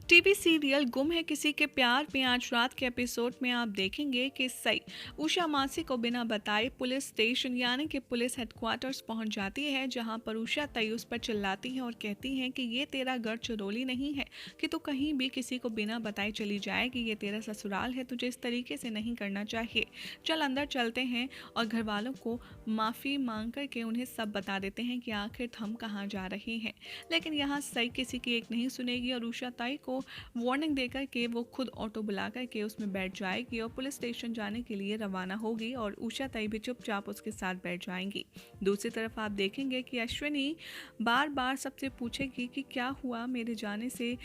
TV serial गुम है किसी के प्यार में आज रात के एपिसोड में आप देखेंगे कि सई उषा मासी को बिना बताए पुलिस स्टेशन यानी कि पुलिस हेडक्वार्टर्स पहुंच जाती है, जहां पर उषा तई उस पर चिल्लाती है और कहती है कि ये तेरा घर चरोली नहीं है कि तू कहीं भी किसी को बिना बताए चली जाएगी, ये तेरा ससुराल है, तुझे इस तरीके से नहीं करना चाहिए। चल अंदर चलते हैं और घर वालों को माफ़ी मांग करके उन्हें सब बता देते हैं कि आखिर हम कहाँ जा रहे हैं। लेकिन यहाँ सई किसी की एक नहीं सुनेगी और उषा तई को वार्निंग देकर के वो खुद ऑटो बुला करके उसमें बैठ जाएगी और पुलिस स्टेशन जाने के लिए रवाना होगी और उषा तई भी चुपचाप उसके साथ बैठ जाएंगी। दूसरी तरफ आप देखेंगे कि अश्विनी बार बार सबसे पूछेगी कि क्या हुआ मेरे जाने से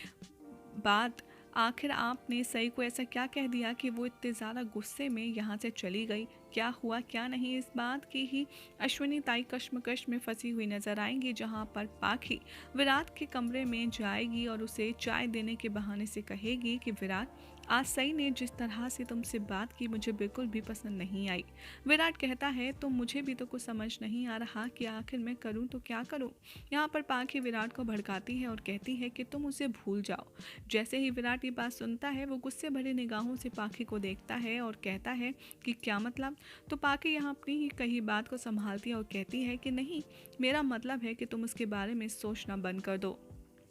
बाद, आखिर आपने सई को ऐसा क्या कह दिया कि वो इतने ज़्यादा गुस्से में यहाँ से चली गई, क्या हुआ क्या नहीं। इस बात की ही अश्विनी ताई कश्मकश में फंसी हुई नजर आएंगी, जहाँ पर पाखी विराट के कमरे में जाएगी और उसे चाय देने के बहाने से कहेगी कि विराट आज सई ने जिस तरह से तुमसे बात की मुझे बिल्कुल भी पसंद नहीं आई। विराट कहता है तो मुझे भी तो कुछ समझ नहीं आ रहा कि आखिर मैं करूं तो क्या करूं। यहाँ पर पाखी विराट को भड़काती है और कहती है कि तुम उसे भूल जाओ। जैसे ही विराट ये बात सुनता है वो गुस्से भरी निगाहों से पाखी को देखता है और कहता है कि क्या मतलब। तो पाखी यहाँ अपनी ही कही बात को संभालती है और कहती है कि नहीं, मेरा मतलब है कि तुम उसके बारे में सोचना बंद कर दो।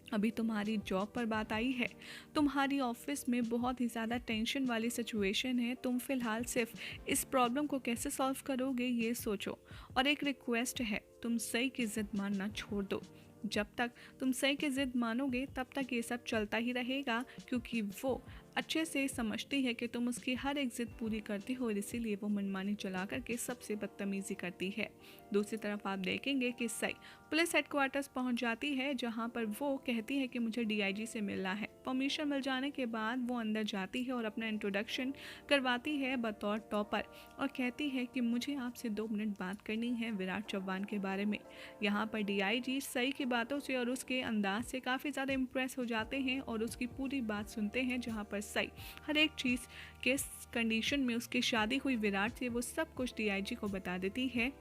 अभी तुम्हारी जॉब पर बात आई है, तुम्हारी ऑफिस में बहुत ही ज़्यादा टेंशन वाली सिचुएशन है, तुम फिलहाल सिर्फ इस प्रॉब्लम को कैसे सॉल्व करोगे ये सोचो। और एक रिक्वेस्ट है, तुम सही की ज़िद मानना छोड़ दो। जब तक तुम सही की ज़िद मानोगे तब तक ये सब चलता ही रहेगा, क्योंकि वो अच्छे से समझती है कि तुम उसकी हर एक ज़िद पूरी करती हो और इसीलिए वो मनमानी चला करके सबसे बदतमीज़ी करती है। दूसरी तरफ आप देखेंगे कि सई पुलिस हेडक्वार्टर्स पहुंच जाती है, जहां पर वो कहती है कि मुझे डीआईजी से मिलना है। परमिशन मिल जाने के बाद वो अंदर जाती है और अपना इंट्रोडक्शन करवाती है बतौर टॉपर और कहती है कि मुझे आपसे 2 मिनट बात करनी है विराट चौहान के बारे में। यहाँ पर डीआईजी सई की बातों से और उसके अंदाज से काफ़ी ज़्यादा इम्प्रेस हो जाते हैं और उसकी पूरी बात सुनते हैं, जहाँ पर सई हर एक चीज़ के कंडीशन में उसकी शादी हुई विराट से वो सब कुछ डीआईजी को बता देती है।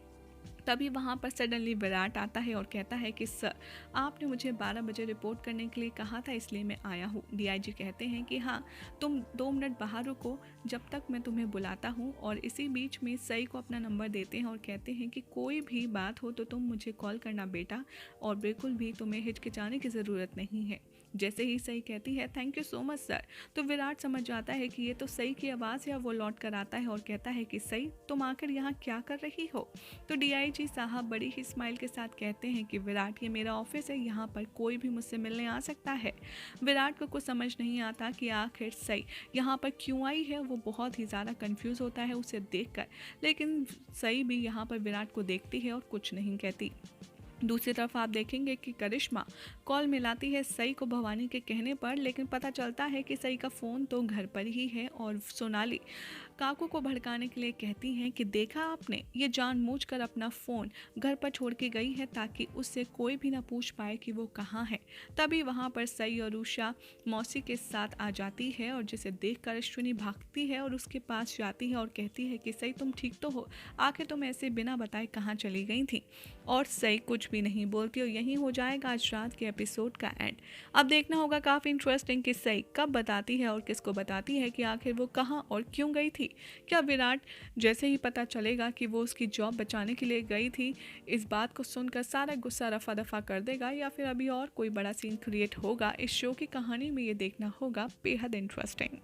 तभी वहाँ पर सडनली विराट आता है और कहता है कि सर आपने मुझे 12 बजे रिपोर्ट करने के लिए कहा था, इसलिए मैं आया हूँ। डीआईजी कहते हैं कि हाँ तुम 2 मिनट बाहर रुको जब तक मैं तुम्हें बुलाता हूँ। और इसी बीच में सई को अपना नंबर देते हैं और कहते हैं कि कोई भी बात हो तो तुम मुझे कॉल करना बेटा, और बिल्कुल भी तुम्हें हिचकिचाने की ज़रूरत नहीं है। जैसे ही सई कहती है thank you so much sir, तो विराट समझ जाता है कि ये तो सई की आवाज़ है। वो लौट कर आता है और कहता है कि सई तुम आखिर यहाँ क्या कर रही हो। तो डीआईजी साहब बड़ी ही स्माइल के साथ कहते हैं कि विराट ये मेरा ऑफिस है, यहाँ पर कोई भी मुझसे मिलने आ सकता है। विराट को कुछ समझ नहीं आता कि आखिर सई यहाँ पर क्यों आई है। वो बहुत ही ज़्यादा कंफ्यूज होता है उसे देखकर, लेकिन सई भी यहाँ पर विराट को देखती है और कुछ नहीं कहती। दूसरी तरफ आप देखेंगे कि करिश्मा कॉल मिलाती है सई को भवानी के कहने पर, लेकिन पता चलता है कि सई का फ़ोन तो घर पर ही है। और सोनाली काकू को भड़काने के लिए कहती हैं कि देखा आपने, ये जानबूझकर अपना फ़ोन घर पर छोड़ के गई है ताकि उससे कोई भी ना पूछ पाए कि वो कहाँ है। तभी वहाँ पर सई और उषा मौसी के साथ आ जाती है और जिसे देखकर अश्विनी भागती है और उसके पास जाती है और कहती है कि सई तुम ठीक तो हो, आखिर तुम ऐसे बिना बताए कहाँ चली गई थी। और सई कुछ भी नहीं बोलती और यही हो जाएगा आज रात के एपिसोड का एंड। अब देखना होगा काफ़ी इंटरेस्टिंग कि सई कब बताती है और किसको बताती है कि आखिर वो कहाँ और क्यों गई थी। क्या विराट जैसे ही पता चलेगा कि वो उसकी जॉब बचाने के लिए गई थी, इस बात को सुनकर सारा गुस्सा रफा दफा कर देगा, या फिर अभी और कोई बड़ा सीन क्रिएट होगा। इस शो की कहानी में ये देखना होगा बेहद इंटरेस्टिंग।